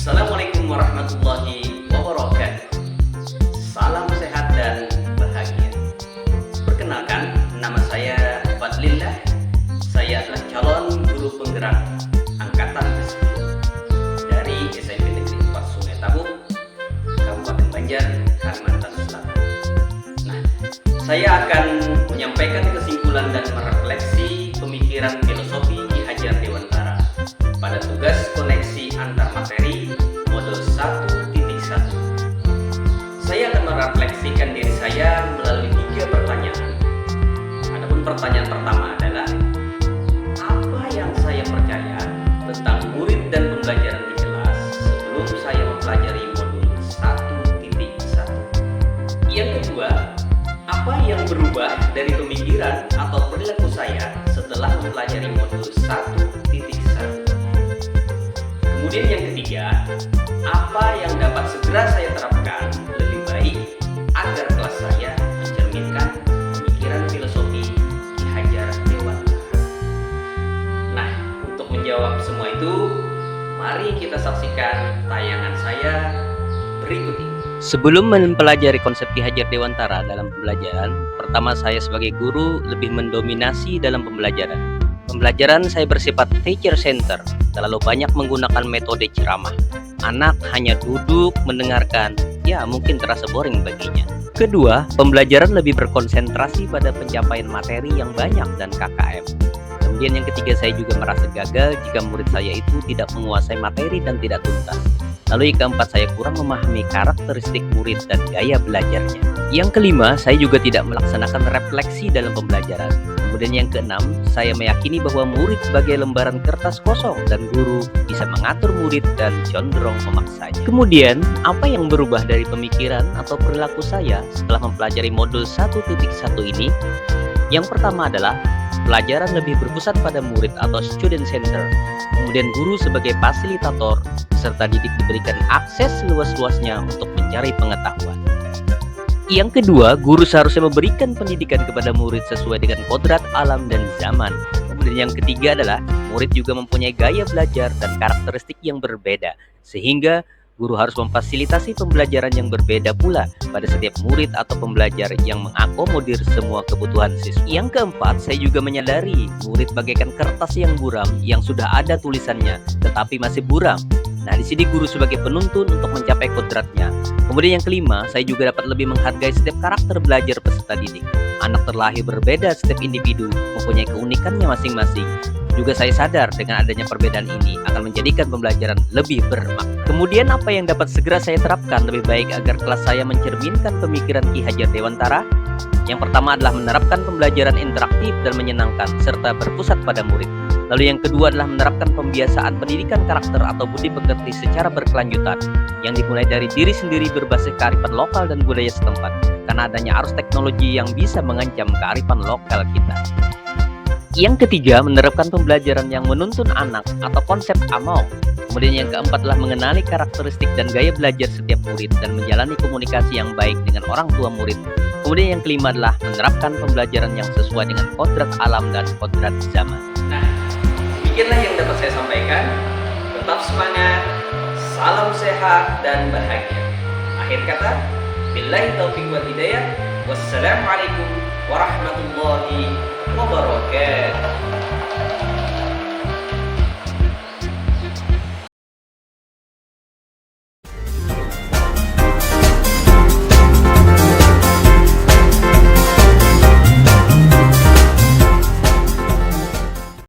Assalamualaikum warahmatullahi wabarakatuh. Salam sehat dan bahagia. Perkenalkan, nama saya Fadlillah. Saya adalah calon guru penggerak angkatan ke-10 dari SMP Negeri 4 Sungai Tabuk, Kabupaten Banjar, Kalimantan Selatan. Nah, saya akan menyampaikan kesimpulan dan merefleksi pemikiran filosofi Ki Hajar Dewantara pada tugas koneksi antar materi modul 1.1. Saya akan merefleksikan diri saya melalui 3 pertanyaan. Adapun pertanyaan pertama adalah, apa yang saya percaya tentang murid dan pembelajaran di kelas sebelum saya mempelajari modul 1.1? Yang kedua, apa yang berubah dari pemikiran atau perilaku saya setelah mempelajari modul 1.1? Kemudian yang ketiga, apa yang dapat segera saya terapkan lebih baik agar kelas saya mencerminkan pemikiran filosofi Ki Hajar Dewantara. Nah, untuk menjawab semua itu, mari kita saksikan tayangan saya berikut ini. Sebelum mempelajari konsep Ki Hajar Dewantara dalam pembelajaran, pertama saya sebagai guru lebih mendominasi dalam pembelajaran. Pembelajaran saya bersifat teacher center, terlalu banyak menggunakan metode ceramah. Anak hanya duduk mendengarkan, ya mungkin terasa boring baginya. Kedua, pembelajaran lebih berkonsentrasi pada pencapaian materi yang banyak dan KKM. Kemudian yang ketiga, saya juga merasa gagal jika murid saya itu tidak menguasai materi dan tidak tuntas. Lalu yang keempat, saya kurang memahami karakteristik murid dan gaya belajarnya. Yang kelima, saya juga tidak melaksanakan refleksi dalam pembelajaran. Kemudian yang keenam, saya meyakini bahwa murid sebagai lembaran kertas kosong dan guru bisa mengatur murid dan condong memaksanya. Kemudian, apa yang berubah dari pemikiran atau perilaku saya setelah mempelajari modul 1.1 ini? Yang pertama adalah pelajaran lebih berpusat pada murid atau student center. Kemudian guru sebagai fasilitator, peserta didik diberikan akses seluas-luasnya untuk mencari pengetahuan. Yang kedua, guru seharusnya memberikan pendidikan kepada murid sesuai dengan kodrat alam dan zaman. Kemudian yang ketiga adalah murid juga mempunyai gaya belajar dan karakteristik yang berbeda, sehingga guru harus memfasilitasi pembelajaran yang berbeda pula pada setiap murid atau pembelajar yang mengakomodir semua kebutuhan siswa. Yang keempat, saya juga menyadari murid bagaikan kertas yang buram yang sudah ada tulisannya tetapi masih buram. Nah, di sini guru sebagai penuntun untuk mencapai kodratnya. Kemudian yang kelima, saya juga dapat lebih menghargai setiap karakter belajar peserta didik. Anak terlahir berbeda, setiap individu mempunyai keunikannya masing-masing. Juga saya sadar dengan adanya perbedaan ini akan menjadikan pembelajaran lebih bermakna. Kemudian apa yang dapat segera saya terapkan lebih baik agar kelas saya mencerminkan pemikiran Ki Hajar Dewantara? Yang pertama adalah menerapkan pembelajaran interaktif dan menyenangkan serta berpusat pada murid. Lalu yang kedua adalah menerapkan pembiasaan pendidikan karakter atau budi pekerti secara berkelanjutan yang dimulai dari diri sendiri berbasis kearifan lokal dan budaya setempat, karena adanya arus teknologi yang bisa mengancam kearifan lokal kita. Yang ketiga, menerapkan pembelajaran yang menuntun anak atau konsep AMONG. Kemudian yang keempat adalah mengenali karakteristik dan gaya belajar setiap murid dan menjalani komunikasi yang baik dengan orang tua murid. Kemudian yang kelima adalah menerapkan pembelajaran yang sesuai dengan kodrat alam dan kodrat zaman. Nah, demikianlah yang dapat saya sampaikan. Tetap semangat, salam sehat dan bahagia. Akhir kata, billahi taufiq wal hidayah. Wassalamualaikum warahmatullahi wabarakatuh.